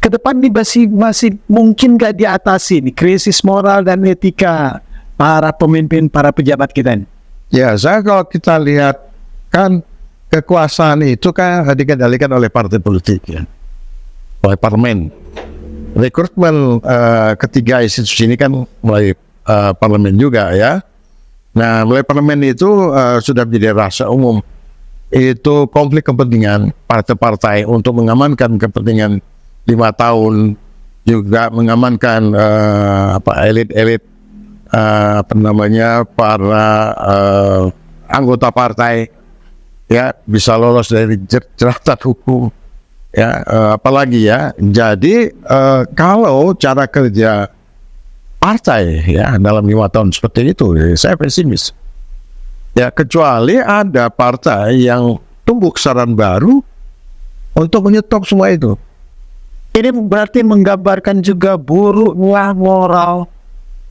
ke depan ini masih mungkin gak diatasi nih krisis moral dan etika para pemimpin, para pejabat kita ini? Ya, kalau kita lihat kan kekuasaan itu kan dikendalikan oleh partai politik ya, oleh parlemen. Rekrutmen ketiga institusi ini kan mulai parlemen juga ya. Nah, mulai parlemen itu sudah menjadi rahasia umum. Itu konflik kepentingan partai-partai untuk mengamankan kepentingan 5 tahun, juga mengamankan elit-elit para anggota partai ya bisa lolos dari jeratan hukum ya, apalagi ya. Jadi kalau cara kerja partai ya dalam 5 tahun seperti itu, saya pesimis ya, kecuali ada partai yang tumbuh kesadaran baru untuk menyetop semua itu. Ini berarti menggambarkan juga buruknya moral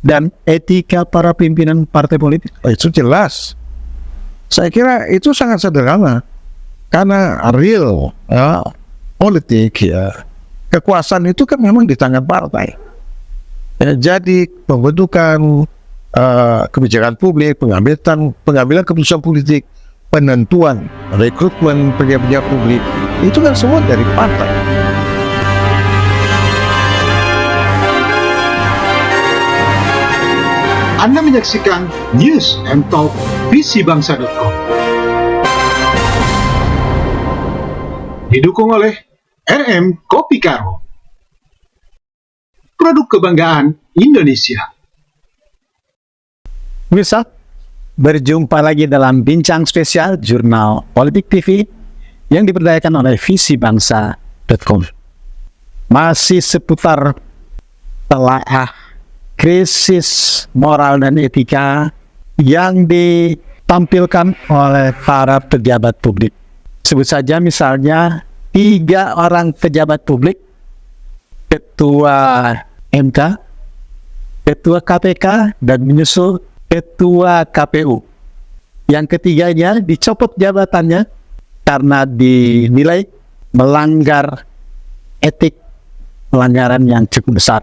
dan etika para pimpinan partai politik. Itu jelas. Saya kira itu sangat sederhana. Karena real politik ya, kekuasaan itu kan memang di tangan partai. Ya, jadi pembentukan kebijakan publik, pengambilan keputusan politik, penentuan rekrutmen pejabat publik, itu kan semua dari partai. Anda menyaksikan News and Talk visibangsa.com. Didukung oleh RM Kopi Karo, produk kebanggaan Indonesia. Bisa berjumpa lagi dalam bincang spesial Jurnal Politik TV yang diberdayakan oleh visibangsa.com. Masih seputar telaah krisis moral dan etika yang ditampilkan oleh para pejabat publik. Sebut saja misalnya 3 orang pejabat publik, ketua MK, ketua KPK, dan menyusul ketua KPU. Yang ketiganya dicopot jabatannya karena dinilai melanggar etik, pelanggaran yang cukup besar.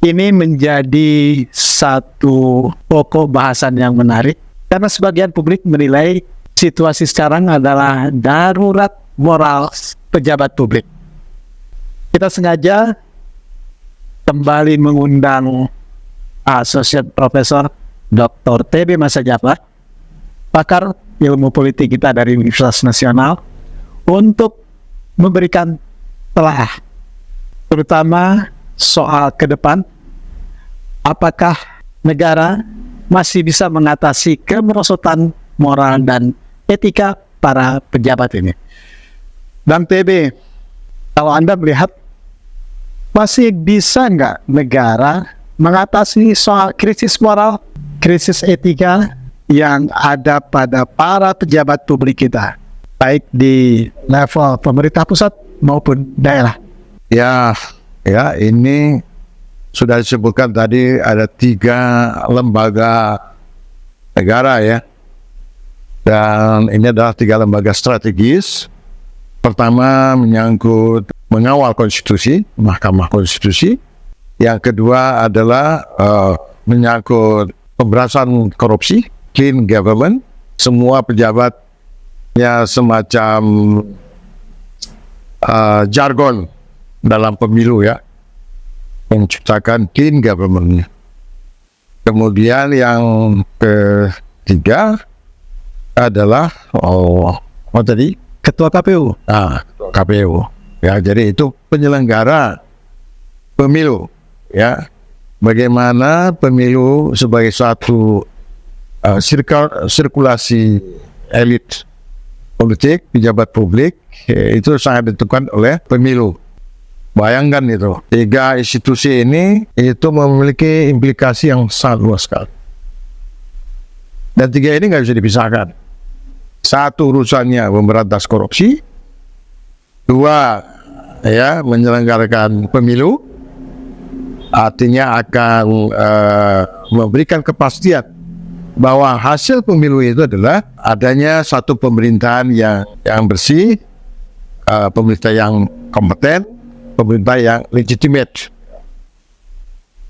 Ini menjadi satu pokok bahasan yang menarik karena sebagian publik menilai situasi sekarang adalah darurat moral pejabat publik. Kita sengaja kembali mengundang Associate Profesor Dr. TB Masa Jafar, pakar ilmu politik kita dari Universitas Nasional, untuk memberikan telaah terutama soal ke depan, apakah negara masih bisa mengatasi kemerosotan moral dan etika para pejabat ini. Dan TB, kalau Anda melihat masih bisa nggak negara mengatasi soal krisis moral, krisis etika yang ada pada para pejabat publik kita, baik di level pemerintah pusat maupun daerah? Ya, ini sudah disebutkan tadi ada 3 lembaga negara ya. Dan ini adalah 3 lembaga strategis. Pertama menyangkut mengawal konstitusi, Mahkamah Konstitusi. Yang kedua adalah menyangkut pemberantasan korupsi, clean government. Semua pejabatnya semacam jargon dalam pemilu ya, menciptakan clean government. Kemudian yang ketiga adalah Ketua KPU. KPU ya, jadi itu penyelenggara pemilu ya. Bagaimana pemilu sebagai suatu sirkulasi elit politik, pejabat publik, itu sangat ditentukan oleh pemilu. Bayangkan itu, 3 institusi ini itu memiliki implikasi yang sangat luas sekali. Dan 3 ini nggak bisa dipisahkan. 1 urusannya memberantas korupsi, 2 ya menyelenggarakan pemilu, artinya akan memberikan kepastian bahwa hasil pemilu itu adalah adanya satu pemerintahan yang bersih, pemerintah yang kompeten, pemerintah yang legitimate.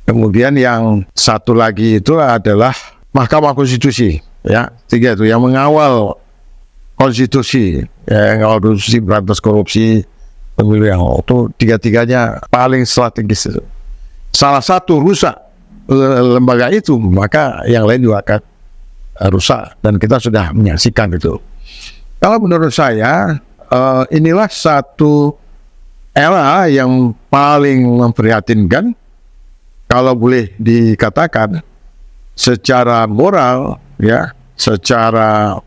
Kemudian yang satu lagi itu adalah Mahkamah Konstitusi, ya, 3 itu yang mengawal konstitusi, ya, yang mengawal konstitusi, berantas korupsi, pemilu yang itu 3-tiganya paling strategis. Salah satu rusak lembaga itu, maka yang lain juga akan rusak, dan kita sudah menyaksikan itu. Kalau menurut saya, inilah satu era yang paling memprihatinkan, kalau boleh dikatakan secara moral, ya, secara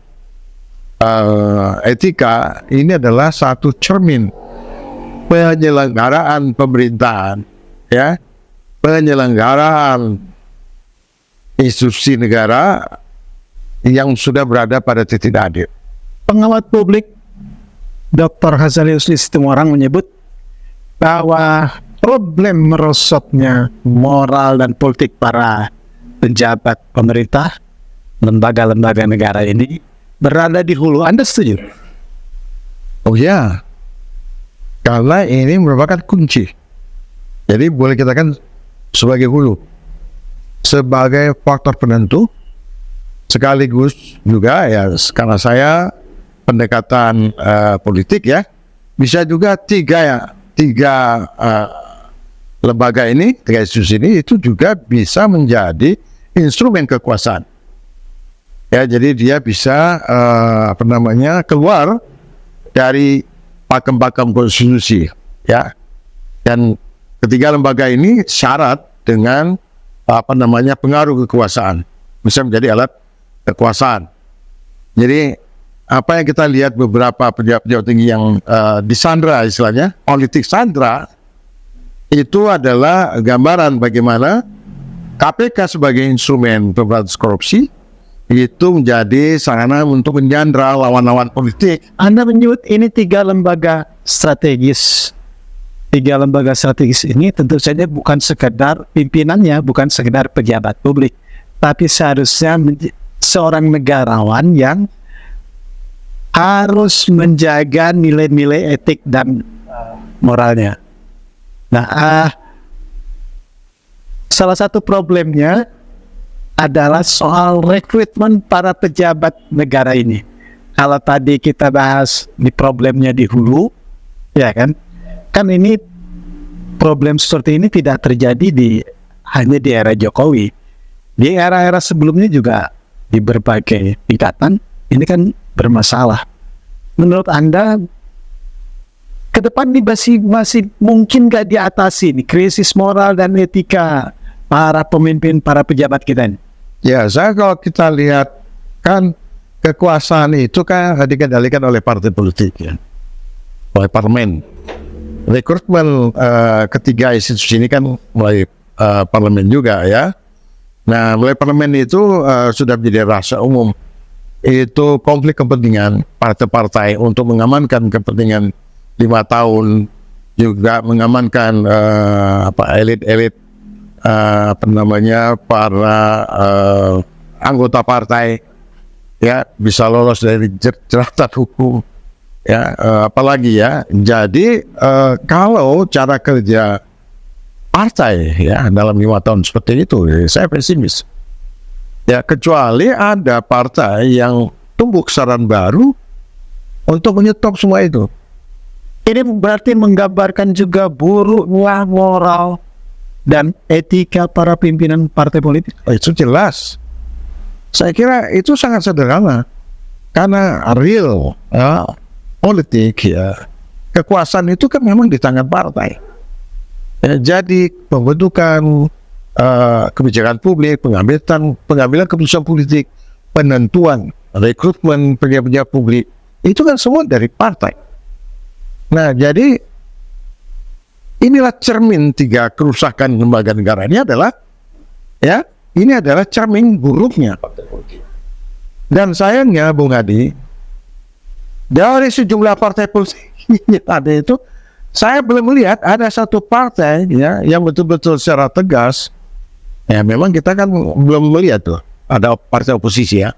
etika, ini adalah satu cermin penyelenggaraan pemerintahan, ya, penyelenggaraan institusi negara yang sudah berada pada titik nadir. Pengamat publik Dr. Hazalius Situmorang menyebut bahwa problem merosotnya moral dan politik para pejabat pemerintah, lembaga-lembaga negara ini berada di hulu. Anda setuju? Oh ya, karena ini merupakan kunci. Jadi boleh kita katakan sebagai hulu, sebagai faktor penentu, sekaligus juga ya, karena saya pendekatan politik ya, bisa juga tiga lembaga ini, 3 institusi ini itu juga bisa menjadi instrumen kekuasaan. Ya, jadi dia bisa keluar dari pakem-pakem konstitusi, ya. Dan ketiga lembaga ini syarat dengan pengaruh kekuasaan, bisa menjadi alat kekuasaan. Jadi apa yang kita lihat beberapa pejabat-pejabat tinggi yang disandra, istilahnya politik sandra, itu adalah gambaran bagaimana KPK sebagai instrumen pemberantasan korupsi itu menjadi sarana untuk menyandra lawan-lawan politik. Anda menyebut ini 3 lembaga strategis. 3 lembaga strategis ini tentu saja bukan sekedar pimpinannya, bukan sekedar pejabat publik, tapi seharusnya seorang negarawan yang harus menjaga nilai-nilai etik dan moralnya. Nah, salah satu problemnya adalah soal rekrutmen para pejabat negara ini. Kalau tadi kita bahas di problemnya di hulu, ya kan? Kan ini problem seperti ini tidak terjadi hanya di era Jokowi. Di era-era sebelumnya juga di berbagai tingkatan ini kan bermasalah. Menurut Anda ke depan ini masih mungkin gak diatasi nih krisis moral dan etika para pemimpin, para pejabat kita ini? Ya, kalau kita lihat kan kekuasaan itu kan dikendalikan oleh partai politik, ya, oleh parlemen. Rekrutmen ketiga institusi ini kan mulai parlemen juga, ya. Nah, mulai parlemen itu sudah menjadi rahasia umum. Itu konflik kepentingan partai-partai untuk mengamankan kepentingan 5 tahun, juga mengamankan elit-elit para anggota partai, ya, bisa lolos dari jeratan hukum, ya, apalagi ya. Jadi kalau cara kerja partai ya dalam 5 tahun seperti itu, saya pesimis. Ya, kecuali ada partai yang tumbuh kesadaran baru untuk menyetop semua itu. Ini berarti menggambarkan juga buruknya moral dan etika para pimpinan partai politik. Itu jelas. Saya kira itu sangat sederhana. Karena real politik, ya, kekuasaan itu kan memang di tangan partai. Ya, jadi pembentukan kebijakan publik, pengambilan keputusan politik, penentuan rekrutmen pejabat publik, itu kan semua dari partai. Nah, jadi inilah cermin 3 kerusakan lembaga negara ini adalah, ya, ini adalah cermin buruknya partai politik. Dan sayangnya, Bung Hadi, dari sejumlah partai politik yang ada itu, saya belum melihat ada satu partai, ya, yang betul-betul secara tegas, ya, memang kita kan belum melihat tuh ada partai oposisi, ya.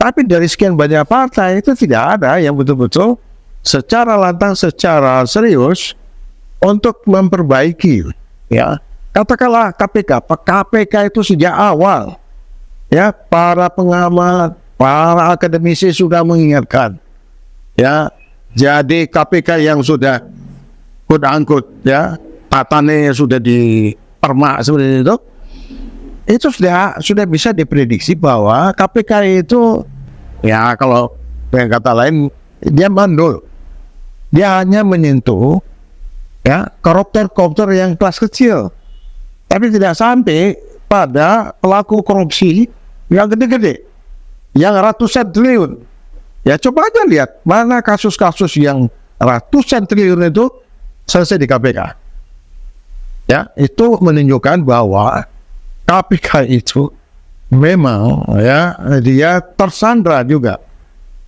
Tapi dari sekian banyak partai itu tidak ada yang betul-betul secara lantang, secara serius untuk memperbaiki, ya. Katakanlah KPK itu sejak awal, ya, para pengamat, para akademisi sudah mengingatkan, ya, jadi KPK yang sudah quote-unquote, ya, tatannya sudah dipermak seperti itu sudah bisa diprediksi bahwa KPK itu, ya, kalau dengan kata lain, dia mandul, dia hanya menyentuh, ya, koruptor yang kelas kecil. Tapi tidak sampai pada pelaku korupsi yang gede-gede, yang ratusan triliun. Ya, coba aja lihat mana kasus-kasus yang ratusan triliun itu selesai di KPK. Ya, itu menunjukkan bahwa KPK itu memang, ya, dia tersandra juga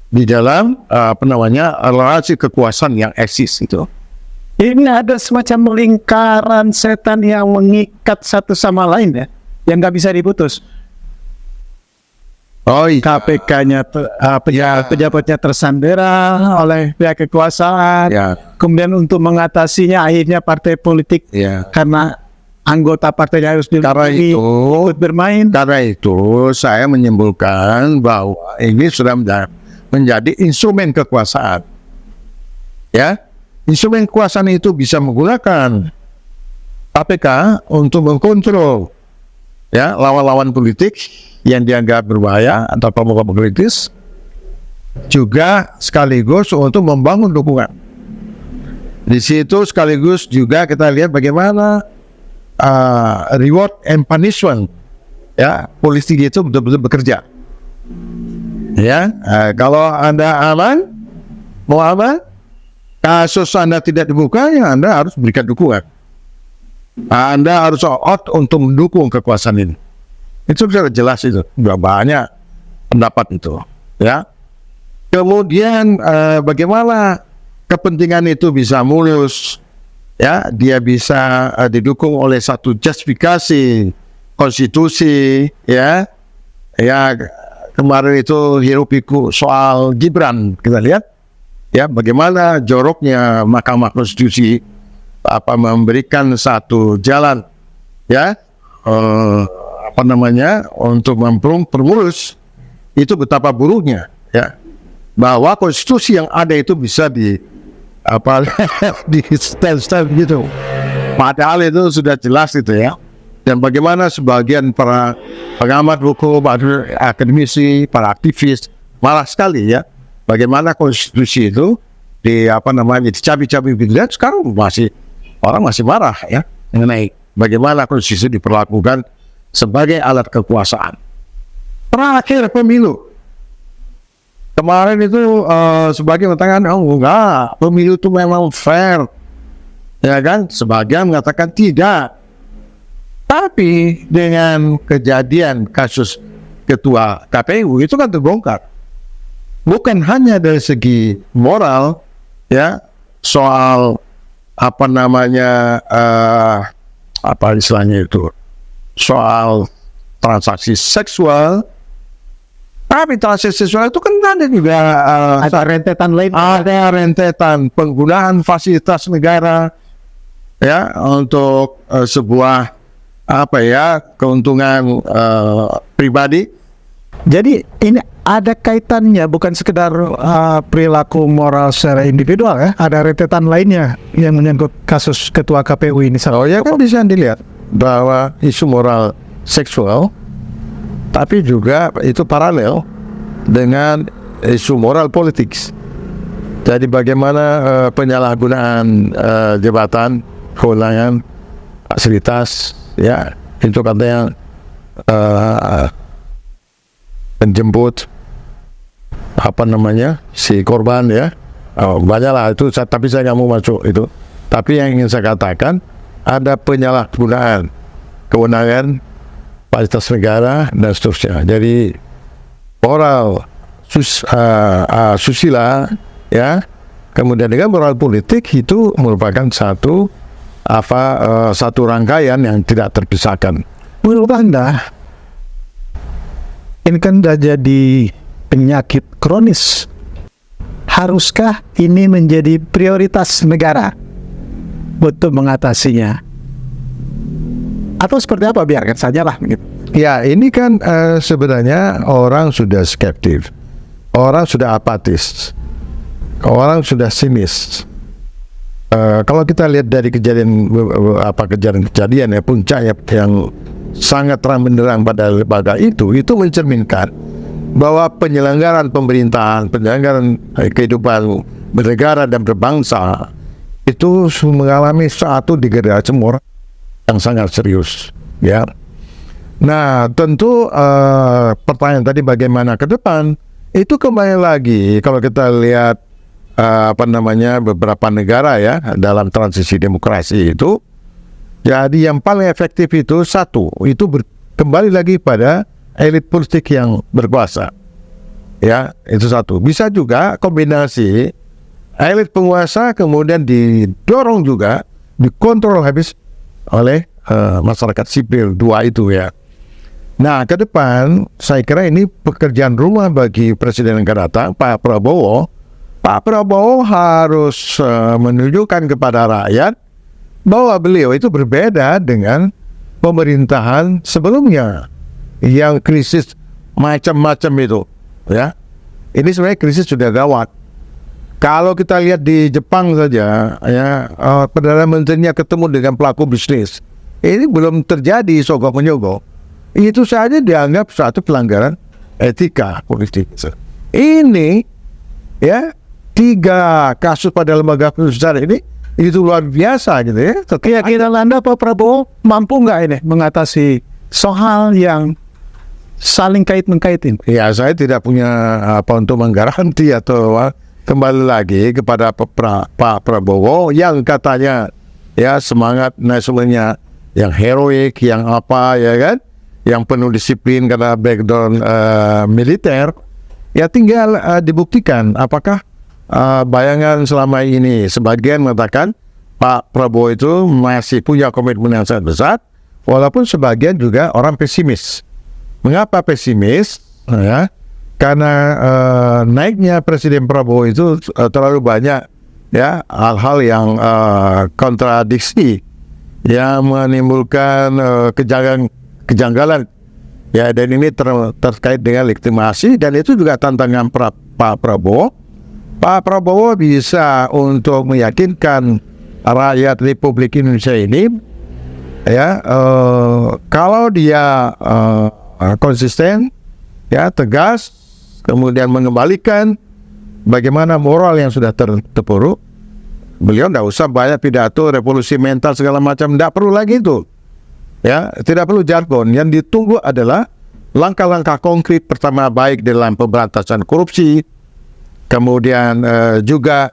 di dalam relasi kekuasaan yang eksis itu. Ini ada semacam lingkaran setan yang mengikat satu sama lain, ya, yang nggak bisa diputus. Oh iya. KPK-nya pejabatnya tersandera oleh pihak kekuasaan. Ya. Kemudian untuk mengatasinya akhirnya partai politik, Ya. karena anggota partainya harus dilindungi, ikut bermain. Karena itu saya menyimpulkan bahwa ini sudah menjadi instrumen kekuasaan. Ya, instrumen kekuasaan itu bisa menggunakan KPK untuk mengkontrol, ya, lawan-lawan politik yang dianggap berbahaya atau kelompok politis, juga sekaligus untuk membangun dukungan. Di situ sekaligus juga kita lihat bagaimana reward and punishment, ya, polisi itu betul-betul bekerja. Ya, kalau Anda mau aman, kasus Anda tidak dibuka, ya Anda harus berikan dukungan. Anda harus out untuk mendukung kekuasaan ini. Itu sudah jelas, itu sudah banyak pendapat itu, ya. Kemudian bagaimana kepentingan itu bisa mulus, ya, dia bisa didukung oleh satu justifikasi konstitusi, ya, kemarin itu hiruk pikuk soal Gibran, kita lihat, ya, bagaimana joroknya Mahkamah Konstitusi memberikan satu jalan, ya, untuk mempermulus itu betapa buruknya, ya, bahwa konstitusi yang ada itu bisa di style gitu. Padahal itu sudah jelas itu, ya. Dan bagaimana sebagian para pengamat hukum, akademisi, para aktivis malah sekali, ya, bagaimana konstitusi itu dicabi-cabi gitu. Dan sekarang orang masih marah, ya, mengenai bagaimana konstitusi diperlakukan sebagai alat kekuasaan. Terakhir pemilu kemarin itu sebagian mengatakan, oh enggak, pemilu itu memang fair, ya kan? Sebagian mengatakan tidak. Tapi dengan kejadian kasus ketua KPU itu kan terbongkar. Bukan hanya dari segi moral, ya, soal istilahnya itu, soal transaksi seksual. Tapi transaksi seksual itu kan ada juga ada rentetan lain. Ada rentetan penggunaan fasilitas negara, ya, untuk sebuah keuntungan pribadi. Jadi ini ada kaitannya, bukan sekedar perilaku moral secara individual, ya. Ada rentetan lainnya yang menyangkut kasus ketua KPU ini. Oh ya, kan bisa dilihat bahwa isu moral seksual, tapi juga itu paralel dengan isu moral politik. Jadi bagaimana penyalahgunaan jabatan, kewenangan, fasilitas, ya, itu katanya menjemput si korban, ya. Banyaklah itu, tapi saya nggak mau masuk itu. Tapi yang ingin saya katakan, ada penyalahgunaan kewenangan, fasilitas negara, dan seterusnya. Jadi moral susila, ya, kemudian dengan moral politik itu merupakan satu rangkaian yang tidak terpisahkan. Menurut Anda, ini kan sudah jadi penyakit kronis. Haruskah ini menjadi prioritas negara? untuk mengatasinya? Atau seperti apa, biarkan saja lah gitu. Ya, ini kan sebenarnya orang sudah skeptis, orang sudah apatis, orang sudah sinis. Kalau kita lihat dari kejadian ya, puncaknya yang sangat terang benderang pada lembaga itu mencerminkan bahwa penyelenggaraan pemerintahan, penyelenggaraan kehidupan bernegara dan berbangsa itu mengalami satu degradasi moral yang sangat serius, ya. Nah, tentu pertanyaan tadi bagaimana ke depan, itu kembali lagi kalau kita lihat beberapa negara ya dalam transisi demokrasi itu, jadi yang paling efektif itu satu, itu kembali lagi pada elit politik yang berkuasa, ya, itu satu. Bisa juga kombinasi elit penguasa kemudian didorong juga, dikontrol habis oleh masyarakat sipil, dua itu ya. Nah, ke depan saya kira ini pekerjaan rumah bagi Presiden yang akan datang, Pak Prabowo. Pak Prabowo harus menunjukkan kepada rakyat bahwa beliau itu berbeda dengan pemerintahan sebelumnya yang krisis macam-macam itu, ya. Ini sebenarnya krisis sudah gawat. Kalau kita lihat di Jepang saja, ya, Perdana Menterinya ketemu dengan pelaku bisnis. Ini belum terjadi sogok menyogok. Itu saja dianggap suatu pelanggaran etika politik. Ini, ya, 3 kasus pada lembaga besar ini itu luar biasa gitu ya. Keyakinan Anda Pak Prabowo mampu nggak ini mengatasi soal yang saling kait-mengkaitin? Ya, saya tidak punya apa untuk menggaranti atau kembali lagi kepada Pak Prabowo yang katanya ya semangat nasionalnya yang heroik, yang apa ya kan, yang penuh disiplin karena background militer. Ya tinggal dibuktikan apakah bayangan selama ini. Sebagian mengatakan Pak Prabowo itu masih punya komitmen yang sangat besar, walaupun sebagian juga orang pesimis. Mengapa pesimis? Ya, karena naiknya Presiden Prabowo itu terlalu banyak ya hal-hal yang kontradiksi yang menimbulkan kejanggalan ya, dan ini terkait dengan legitimasi, dan itu juga tantangan Pak Prabowo. Pak Prabowo bisa untuk meyakinkan rakyat Republik Indonesia ini ya, kalau dia konsisten ya, tegas, kemudian mengembalikan bagaimana moral yang sudah terpuruk. Beliau tidak usah banyak pidato revolusi mental segala macam, tidak perlu lagi itu ya, tidak perlu jargon. Yang ditunggu adalah langkah-langkah konkret. Pertama, baik dalam pemberantasan korupsi, kemudian juga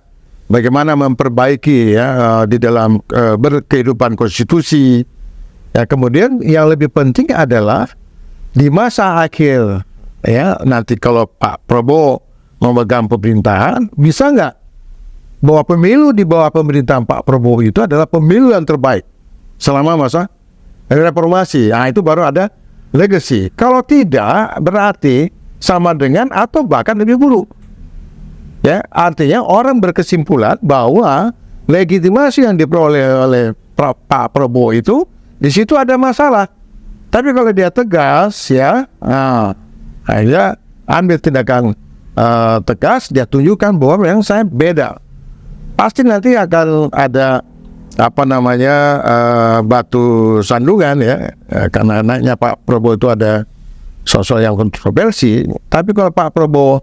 bagaimana memperbaiki ya di dalam berkehidupan konstitusi ya. Kemudian yang lebih penting adalah di masa akhir ya, nanti kalau Pak Prabowo memegang pemerintahan, bisa nggak bahwa pemilu di bawah pemerintahan Pak Prabowo itu adalah pemilu yang terbaik selama masa reformasi. Nah, itu baru ada legacy. Kalau tidak, berarti sama dengan atau bahkan lebih buruk. Ya, artinya orang berkesimpulan bahwa legitimasi yang diperoleh oleh Pak Prabowo itu di situ ada masalah. Tapi kalau dia tegas ya, dia ambil tindakan tegas, dia tunjukkan bahwa memang saya beda. Pasti nanti akan ada batu sandungan ya, karena anaknya Pak Prabowo itu ada sosok yang kontroversi. Tapi kalau Pak Prabowo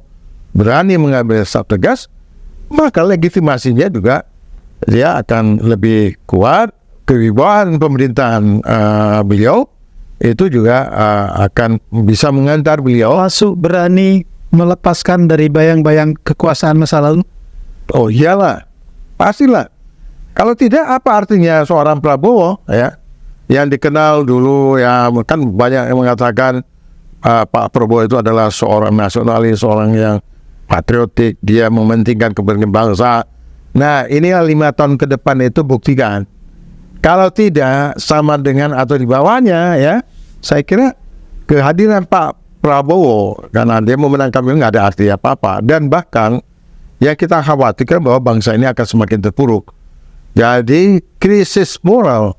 berani mengambil sikap tegas, maka legitimasinya juga dia akan lebih kuat. Kewibawaan pemerintahan beliau itu juga akan bisa mengantar beliau masuk, berani melepaskan dari bayang-bayang kekuasaan masa lalu. Oh iyalah, pastilah. Kalau tidak, apa artinya seorang Prabowo ya, yang dikenal dulu ya, kan banyak yang mengatakan Pak Prabowo itu adalah seorang nasionalis, seorang yang patriotik, dia mementingkan kepentingan bangsa. Nah, ini 5 tahun ke depan itu buktikan. Kalau tidak sama dengan atau di bawahnya ya, saya kira kehadiran Pak Prabowo karena dia memenangkan pemilu nggak ada arti apa-apa. Dan bahkan ya kita khawatirkan bahwa bangsa ini akan semakin terpuruk. Jadi krisis moral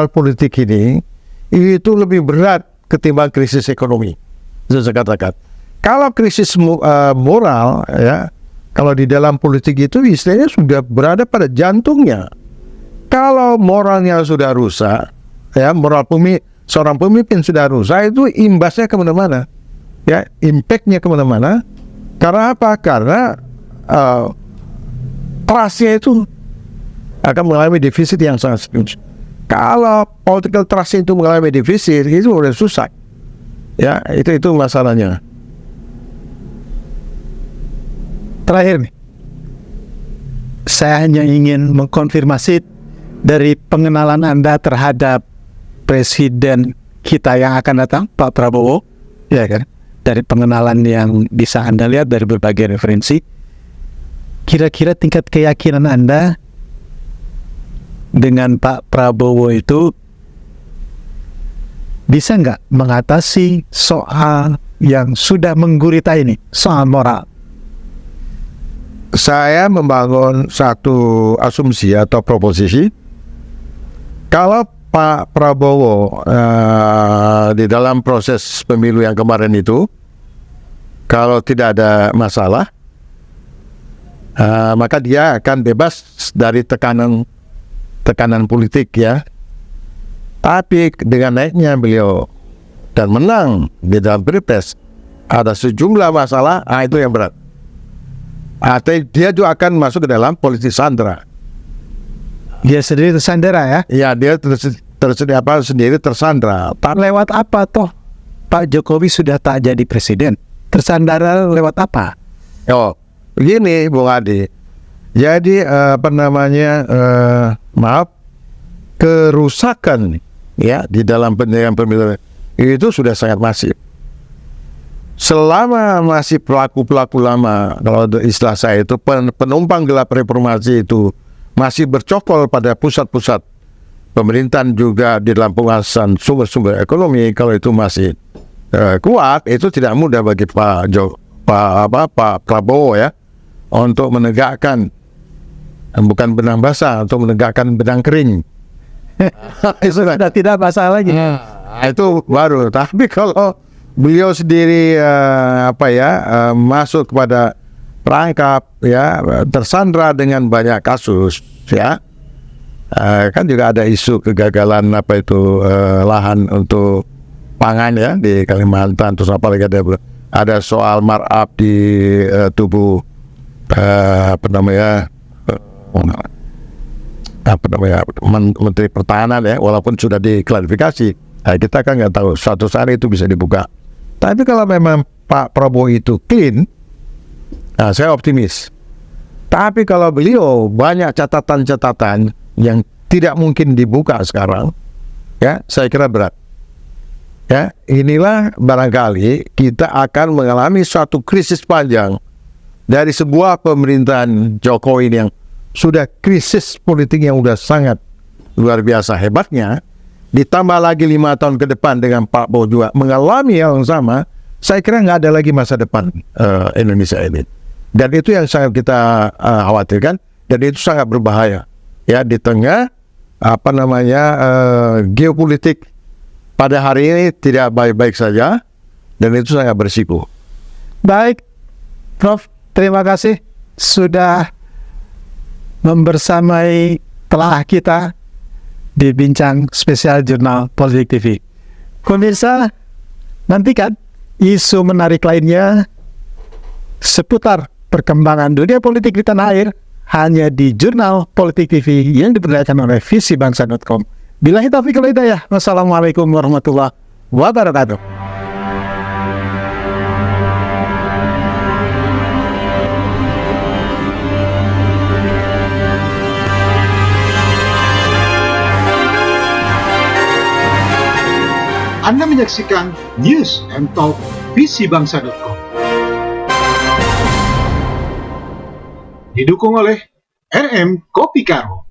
politik ini itu lebih berat ketimbang krisis ekonomi. Saya katakan, kalau krisis moral ya, kalau di dalam politik itu istilahnya sudah berada pada jantungnya. Kalau moralnya sudah rusak, ya seorang pemimpin sudah rusak, itu imbasnya kemana-mana, ya, impactnya kemana-mana. Karena apa? Karena trustnya itu akan mengalami defisit yang sangat serius. Kalau political trust itu mengalami defisit, itu udah susah. Ya, itu masalahnya. Terakhir nih, saya hanya ingin mengkonfirmasi dari pengenalan Anda terhadap presiden kita yang akan datang, Pak Prabowo, ya kan? Dari pengenalan yang bisa Anda lihat dari berbagai referensi, kira-kira tingkat keyakinan Anda dengan Pak Prabowo itu bisa nggak mengatasi soal yang sudah menggurita ini, soal moral? Saya membangun satu asumsi atau proposisi, kalau Pak Prabowo di dalam proses pemilu yang kemarin itu, kalau tidak ada masalah, maka dia akan bebas dari tekanan politik, ya. Tapi dengan naiknya beliau dan menang di dalam pilpres, ada sejumlah masalah, itu yang berat. Atau dia juga akan masuk ke dalam politik sandera. Dia sendiri tersandera, ya? Ya, dia sendiri tersandera. Lewat apa toh Pak Jokowi sudah tak jadi presiden? Tersandara lewat apa? Oh, begini Bung Adi. Jadi kerusakan, ya, di dalam penyelenggaraan pemilu itu sudah sangat masif. Selama masih pelaku lama, kalau istilah saya itu penumpang gelap reformasi itu masih bercokol pada pusat-pusat pemerintahan juga di dalam penguasaan sumber-sumber ekonomi, kalau itu masih kuat, itu tidak mudah bagi Pak Prabowo, ya, untuk menegakkan bukan benang basah, untuk menegakkan benang kering. Itu sudah tidak masalah lagi. Itu baru. Tapi kalau beliau sendiri masuk kepada perangkap, ya, tersandra dengan banyak kasus, ya, kan juga ada isu kegagalan lahan untuk pangan, ya, di Kalimantan, terus apalagi ada soal markup di tubuh Menteri Pertahanan, ya, walaupun sudah diklarifikasi, kita kan nggak tahu suatu saat itu bisa dibuka. Tapi kalau memang Pak Prabowo itu clean, saya optimis. Tapi kalau beliau banyak catatan-catatan yang tidak mungkin dibuka sekarang, ya, saya kira berat. Ya, inilah barangkali kita akan mengalami suatu krisis panjang dari sebuah pemerintahan Jokowi yang sudah krisis politik yang sudah sangat luar biasa hebatnya, ditambah lagi 5 tahun ke depan dengan Pak Prabowo juga mengalami hal yang sama. Saya kira nggak ada lagi masa depan Indonesia ini, dan itu yang sangat kita khawatirkan, dan itu sangat berbahaya, ya, di tengah geopolitik pada hari ini tidak baik-baik saja, dan itu sangat berisiko. Baik, Prof, terima kasih sudah membersamai telah kita di Bincang Spesial Jurnal Politik TV. Pemirsa, nantikan isu menarik lainnya seputar perkembangan dunia politik di tanah air hanya di Jurnal Politik TV yang diberdayakan oleh visibangsa.com. Billahi taufiq wal hidayah. Wassalamualaikum warahmatullahi wabarakatuh. Anda menyaksikan News and Talk visibangsa.com. Didukung oleh RM Kopi Karo,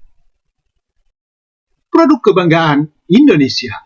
produk kebanggaan Indonesia.